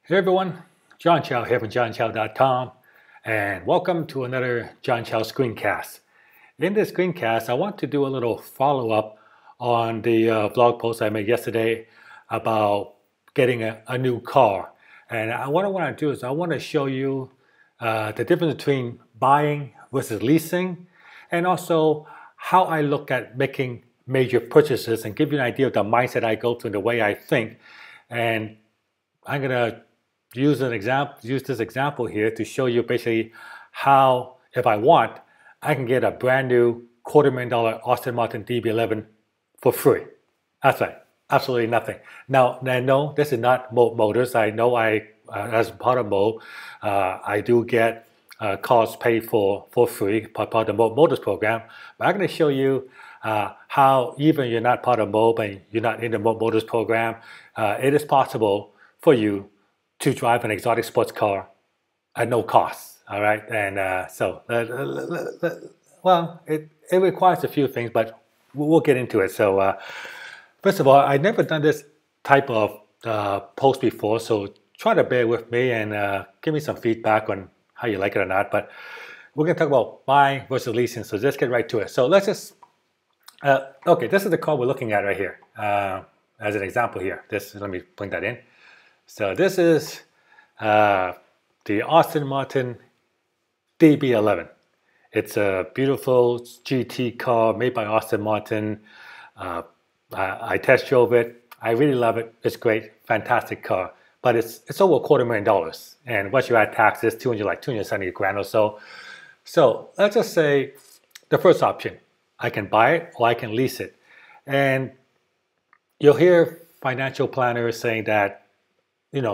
Hey everyone, John Chow here from johnchow.com, and welcome to another John Chow screencast. In this screencast, I want to do a little follow-up on the blog post I made yesterday about getting a new car. And what I want to do is I want to show you the difference between buying versus leasing, and also how I look at making major purchases and give you an idea of the mindset I go through and the way I think. And I'm going to use this example here to show you basically how, if I want, I can get a brand new $250,000 Aston Martin DB11 for free. That's right, absolutely nothing. Now, no, this is not Moab Motors. I know as part of Moab, I do get cars paid for free, part of the Moab Motors program. But I'm going to show you how even you're not part of Moab and you're not in the Moab Motors program, it is possible for you to drive an exotic sports car at no cost. All right, and well, it requires a few things, but we'll get into it. So first of all, I've never done this type of post before, so try to bear with me and give me some feedback on how you like it or not. But we're going to talk about buying versus leasing, so let's get right to it. So let's just okay, this is the car we're looking at right here as an example here. Let me bring that in. So this is the Aston Martin DB11. It's a beautiful GT car made by Aston Martin. I test drove it. I really love it. It's great, fantastic car. But it's over $250,000, and once you add taxes, like 270 grand or so. So let's just say the first option, I can buy it or I can lease it. And you'll hear financial planners saying that, first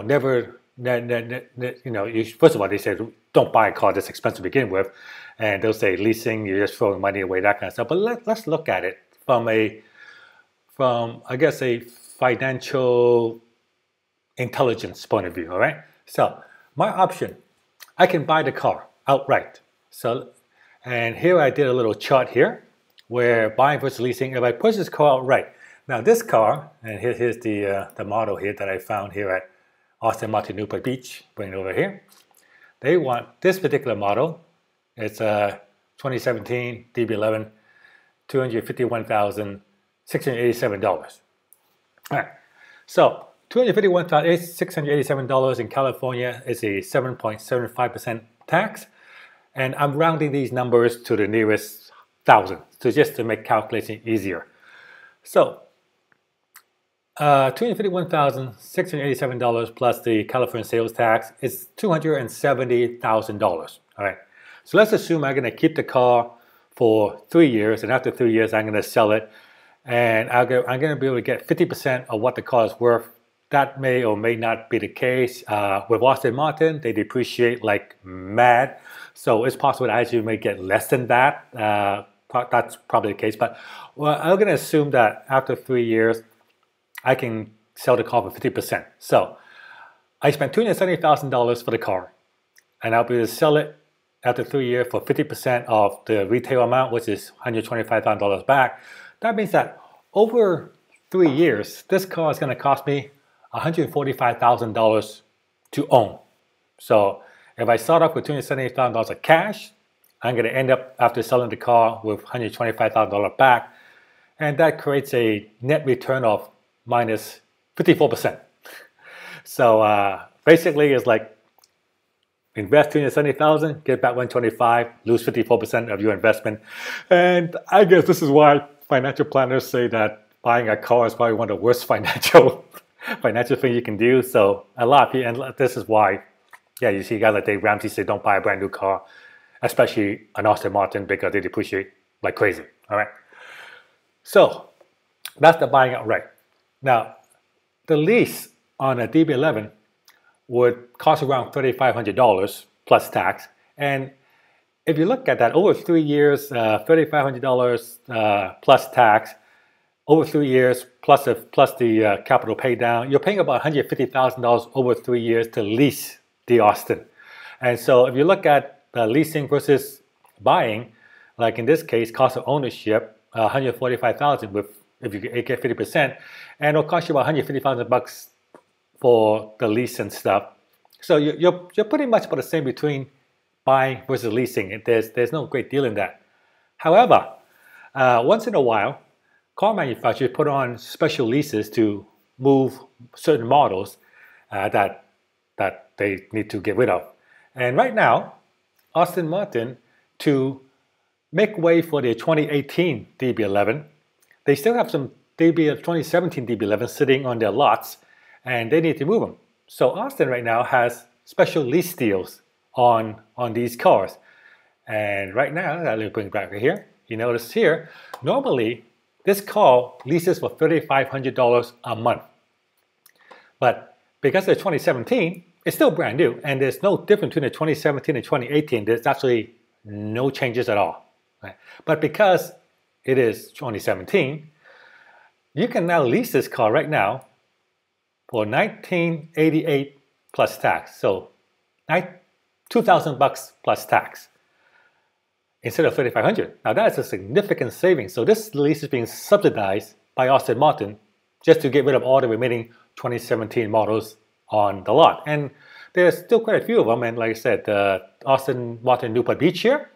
of all, they say, don't buy a car that's expensive to begin with. And they'll say leasing, you're just throwing money away, that kind of stuff. But let's look at it from I guess, a financial intelligence point of view, all right? So my option, I can buy the car outright. So, and here I did a little chart here where buying versus leasing, if I purchase this car outright. Now this car, and here's the model here that I found here at Aston Martin Newport Beach, bring it over here. They want this particular model. It's a 2017 DB11, $251,687. All right, so $251,687 in California is a 7.75% tax, and I'm rounding these numbers to the nearest thousand, so just to make calculation easier. So $251,687 plus the California sales tax is $270,000. All right. So let's assume I'm going to keep the car for 3 years, and after 3 years, I'm going to sell it, and I'm going to be able to get 50% of what the car is worth. That may or may not be the case. With Aston Martin, they depreciate like mad, so it's possible that you may get less than that. That's probably the case, but well, I'm going to assume that after 3 years, I can sell the car for 50%. So I spent $270,000 for the car, and I'll be able to sell it after 3 years for 50% of the retail amount, which is $125,000 back. That means that over 3 years, this car is going to cost me $145,000 to own. So if I start off with $278,000 of cash, I'm going to end up, after selling the car, with $125,000 back, and that creates a net return of minus 54%. So basically, it's like invest $270,000, get back $125,000, lose 54% of your investment. And I guess this is why financial planners say that buying a car is probably one of the worst financial things you can do. So a lot of people, and this is why, yeah, you see guys like Dave Ramsey say don't buy a brand new car, especially an Aston Martin, because they depreciate like crazy. All right. So that's the buying outright. Now, the lease on a DB11 would cost around $3,500 plus tax. And if you look at that, over 3 years, $3,500 plus tax, over 3 years, plus the capital pay down, you're paying about $150,000 over 3 years to lease the Austin. And so if you look at leasing versus buying, like in this case, cost of ownership, $145,000 with if you get 50%, and it'll cost you about $150,000 for the lease and stuff. So you're pretty much about the same between buying versus leasing. There's no great deal in that. However, once in a while, car manufacturers put on special leases to move certain models that they need to get rid of. And right now, Aston Martin, to make way for their 2018 DB11, they still have some 2017 DB11 sitting on their lots, and they need to move them. So Austin right now has special lease deals on these cars. And right now, let me bring it back right here. You notice here, normally this car leases for $3,500 a month. But because it's 2017, it's still brand new, and there's no difference between the 2017 and 2018. There's actually no changes at all. Right? But because it is 2017, you can now lease this car right now for $1,988 plus tax. So $2,000 plus tax instead of $3,500. Now that is a significant savings. So this lease is being subsidized by Aston Martin just to get rid of all the remaining 2017 models on the lot. And there's still quite a few of them. And like I said, the Aston Martin Newport Beach here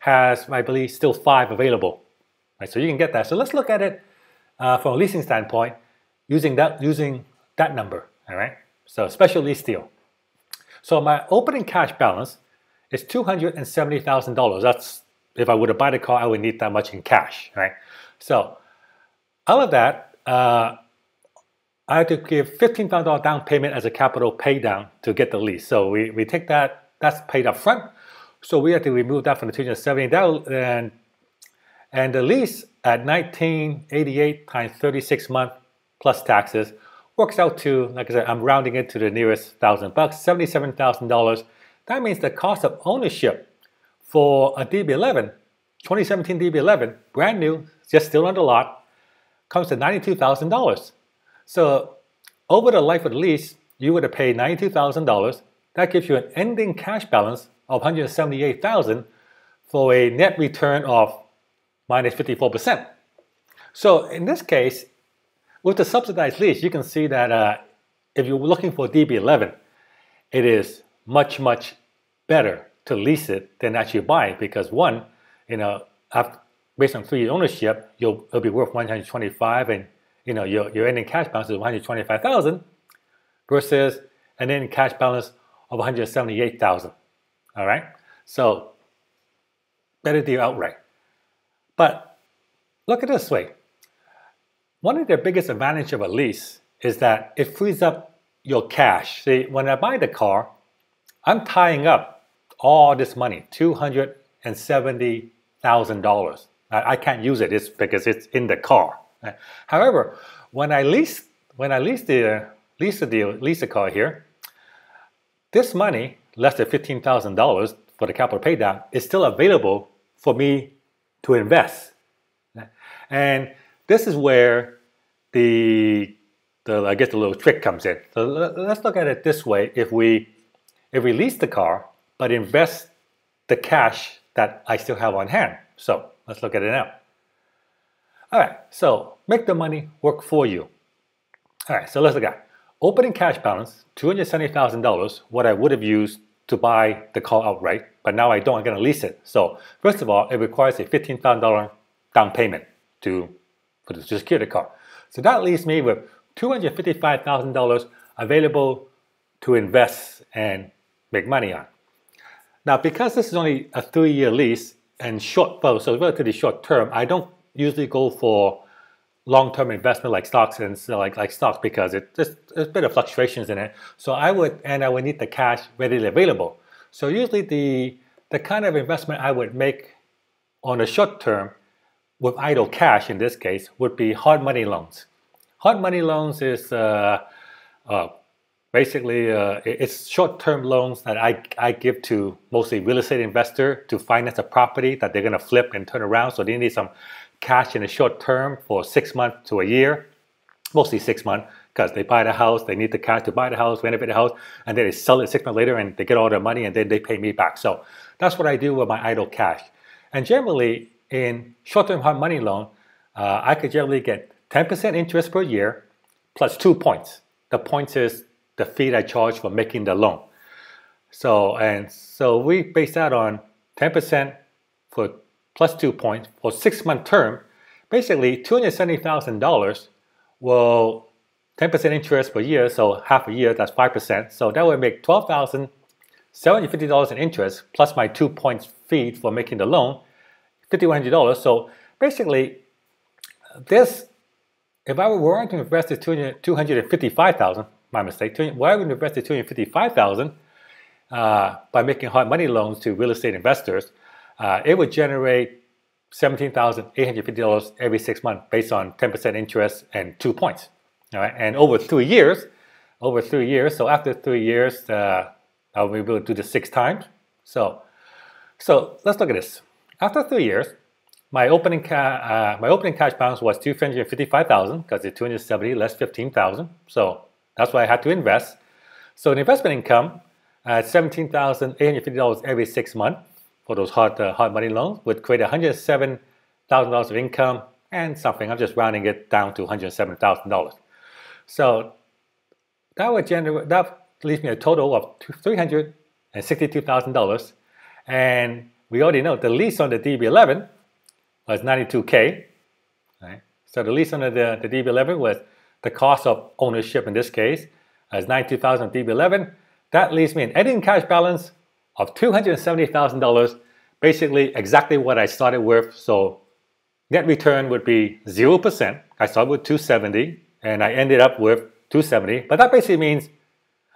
has, I believe, still 5 available. Right, so you can get that. So let's look at it from a leasing standpoint using that number. All right. So special lease deal. So my opening cash balance is $270,000. That's if I were to buy the car, I would need that much in cash. Right. So out of that, I have to give $15,000 down payment as a capital pay down to get the lease. So we take that, that's paid up front. So we have to remove that from the $270,000, and the lease at $1,988 times 36 months plus taxes works out to, like I said, I'm rounding it to the nearest $1,000, $77,000. That means the cost of ownership for a DB11, 2017 DB11, brand new, just still on the lot, comes to $92,000. So over the life of the lease, you would have paid $92,000. That gives you an ending cash balance of $178,000 for a net return of minus 54%. So in this case, with the subsidized lease, you can see that if you're looking for DB11, it is much, much better to lease it than actually buy it, because one, based on 3-year ownership, it'll be worth $125,000, and your ending cash balance is $125,000 versus an ending cash balance of $178,000. All right, so better deal outright. But look at it this way. One of the biggest advantages of a lease is that it frees up your cash. See, when I buy the car, I'm tying up all this money, $270,000. I can't use it because it's in the car. However, when I lease the car here, this money, less than $15,000 for the capital pay down, is still available for me to invest. And this is where I guess the little trick comes in. So let's look at it this way. If we lease the car, but invest the cash that I still have on hand. So let's look at it now. All right, so make the money work for you. All right, so let's look at opening cash balance, $270,000, what I would have used to buy the car outright, but now I don't, I'm going to lease it. So first of all, it requires a $15,000 down payment to secure the car. So that leaves me with $255,000 available to invest and make money on. Now, because this is only a 3-year lease and so relatively short term, I don't usually go for long-term investment like stocks and like stocks, because there's a bit of fluctuations in it. So I would need the cash readily available. So usually the kind of investment I would make on the short term with idle cash in this case would be hard money loans. Hard money loans is basically it's short-term loans that I give to mostly real estate investor to finance a property that they're going to flip and turn around. So they need some cash in the short term for 6 months to a year, mostly 6 months, because they buy the house, they need the cash to buy the house, renovate the house, and then they sell it 6 months later and they get all their money and then they pay me back. So that's what I do with my idle cash. And generally in short-term hard money loan, I could generally get 10% interest per year plus 2 points. The points is the fee I charge for making the loan. So we base that on 10% for plus 2 points for 6-month term. Basically, $270,000 will 10% interest per year, so half a year, that's 5%. So that would make $12,750 in interest plus my 2 points fee for making the loan, $5,100. So basically, this, if I were to invest the $255,000, my mistake, why would I invest the $255,000 by making hard money loans to real estate investors? It would generate $17,850 every 6 months based on 10% interest and 2 points. All right, and over 3 years, so after 3 years, I'll be able to do this 6 times. So let's look at this. After 3 years, my opening cash balance was $255,000 because it's 270 less 15,000. So that's why I had to invest. So the investment income at $17,850 every 6 months for those hard money loans would create $107,000 of income and something. I'm just rounding it down to $107,000. So that leaves me a total of $362,000. And we already know the lease on the DB11 was $92K. Right? So the lease on the DB11 was the cost of ownership in this case as $92,000 DB11. That leaves me an ending cash balance of $270,000, basically exactly what I started with. So net return would be 0%. I started with 270 and I ended up with 270, but that basically means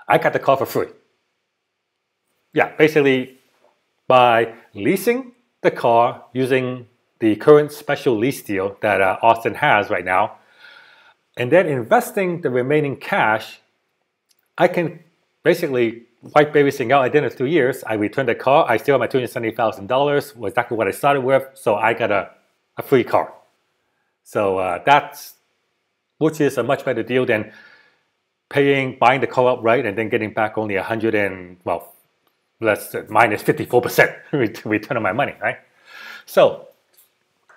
I got the car for free. Yeah, basically by leasing the car using the current special lease deal that Austin has right now, and then investing the remaining cash, I can basically wipe everything out at the end of 2 years. I returned the car, I still have my $270,000, was exactly what I started with, so I got a free car. So which is a much better deal than buying the car outright and then getting back only minus 54% return on my money, right? So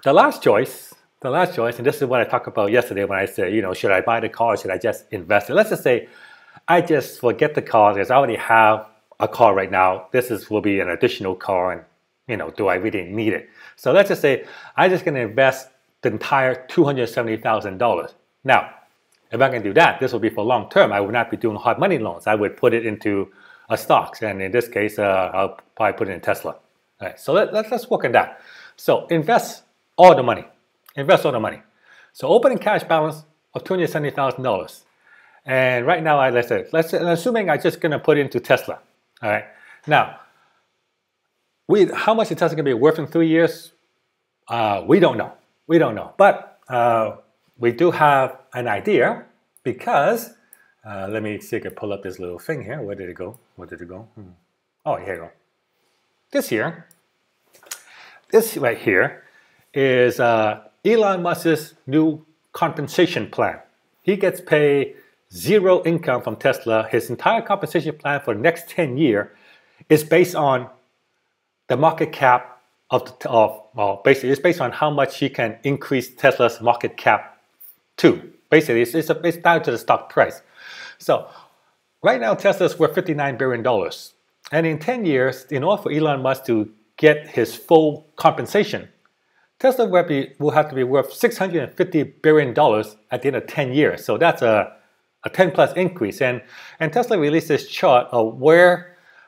the last choice, and this is what I talked about yesterday when I said, should I buy the car or should I just invest it? Let's just say I just forget the car because I already have a car right now. Will be an additional car, and do I really need it? So let's just say I'm just going to invest the entire $270,000. Now, if I can do that, this will be for long term. I would not be doing hard money loans. I would put it into a stocks, and in this case, I'll probably put it in Tesla. All right, so let's work on that. So invest all the money. So opening cash balance of $270,000. And right now, assuming I'm just going to put it into Tesla. All right. Now, how much is Tesla going to be worth in 3 years? We don't know. But we do have an idea because, let me see if I can pull up this little thing here. Where did it go? Oh, here you go. This right here is Elon Musk's new compensation plan. He gets paid zero income from Tesla. His entire compensation plan for the next 10 years is based on the market cap basically it's based on how much he can increase Tesla's market cap to. Basically, it's down to the stock price. So right now, Tesla's worth $59 billion. And in 10 years, in order for Elon Musk to get his full compensation, Tesla will have to be worth $650 billion at the end of 10 years. So that's a 10 plus increase. And Tesla released this chart of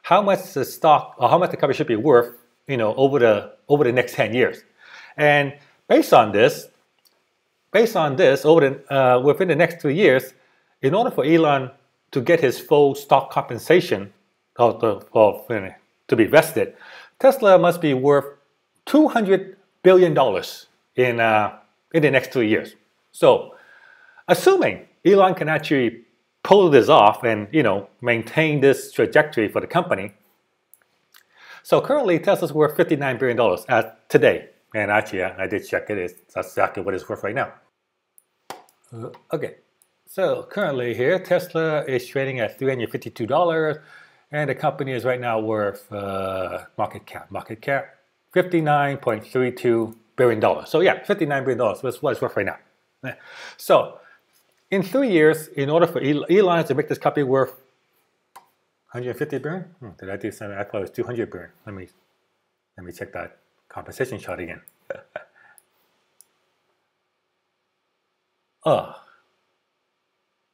how much the stock or how much the company should be worth, over the next 10 years. And based on this, within the next 3 years, in order for Elon to get his full stock compensation to be vested, Tesla must be worth $200 billion in the next 3 years. So, assuming Elon can actually pull this off and maintain this trajectory for the company. So currently, Tesla's worth $59 billion as today. And actually, I did check it. That's exactly what it's worth right now. Okay, so currently here, Tesla is trading at $352, and the company is right now worth market cap $59.32 billion. So yeah, $59 billion. That's what it's worth right now. So in 3 years, in order for Elon to make this company worth 150 burn? Did I do something? I thought it was 200 burn. Let me check that compensation chart again. Oh,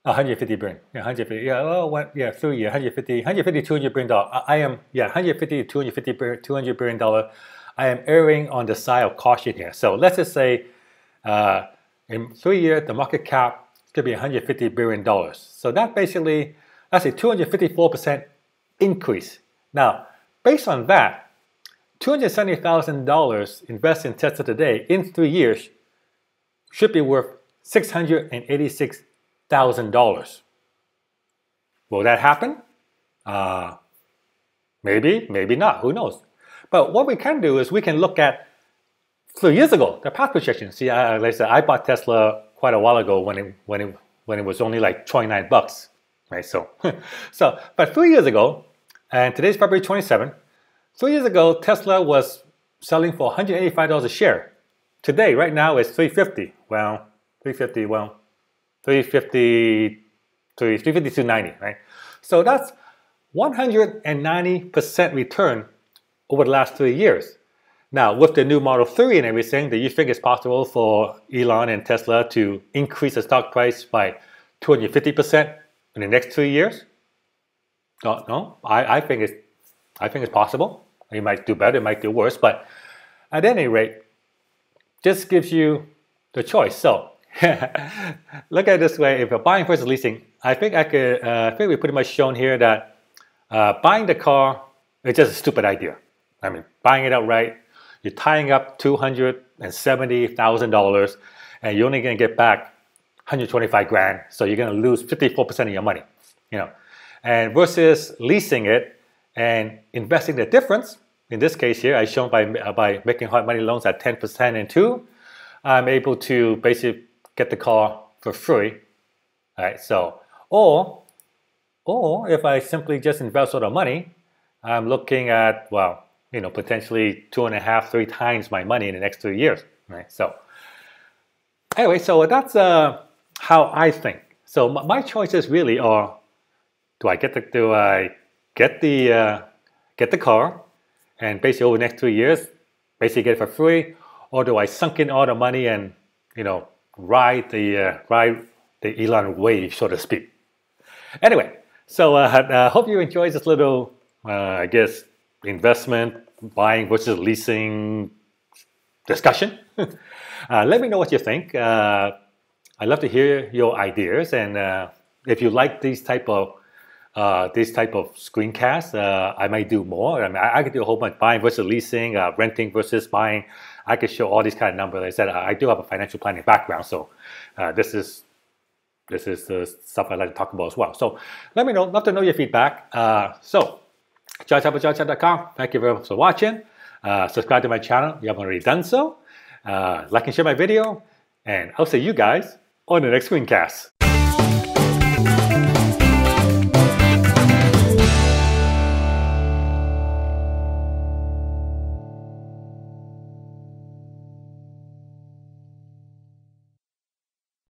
150 burn. Yeah, 150. Yeah, oh, what? Yeah, 3 year, 150, 200 burn dollar. I am, yeah, 150 to 250 burn, 200 burn dollar. I am erring on the side of caution here. So let's just say in 3 years, the market cap is going to be 150 billion dollars. So that basically, that's a 254% increase. Now, based on that, $270,000 invested in Tesla today in 3 years should be worth $686,000. Will that happen? Maybe, maybe not. Who knows? But what we can do is we can look at 3 years ago, the past projection. See, like I said, I bought Tesla quite a while ago when it was only like 29 bucks, right? So, but 3 years ago, and today's February 27. 3 years ago, Tesla was selling for $185 a share. Today, right now, it's $350. Well, $350. 350 right? So that's 190% return over the last 3 years. Now, with the new Model 3 and everything, do you think it's possible for Elon and Tesla to increase the stock price by 250% in the next 3 years? No, I think it's possible. It might do better, it might do worse, but at any rate, this gives you the choice. So look at it this way: if you're buying versus leasing, I think we pretty much shown here that buying the car is just a stupid idea. I mean, buying it outright, you're tying up $270,000, and you're only going to get back 125 grand. So you're going to lose 54% of your money, And versus leasing it and investing the difference. In this case here, I shown by making hard money loans at 10% and 2, I'm able to basically get the car for free. All right, so or if I simply just invest all the money, I'm looking at potentially 2.5, 3 times my money in the next 3 years. Right. So anyway, so that's how I think. So my choices really are: do I get the car and basically over the next 3 years, basically get it for free, or do I sunk in all the money and ride the Elon wave, so to speak? Anyway, so I hope you enjoyed this little, I guess, investment, buying versus leasing discussion. Let me know what you think. I'd love to hear your ideas, and if you like these type of screencasts, I might do more. I mean, I could do a whole bunch: buying versus leasing, renting versus buying. I could show all these kind of numbers. Like I said, I do have a financial planning background, so this is the stuff I like to talk about as well. So let me know. Love to know your feedback. So johnshop@johnshop.com. Thank you very much for watching. Subscribe to my channel if you haven't already done so. Like and share my video, and I'll see you guys on the next screencast.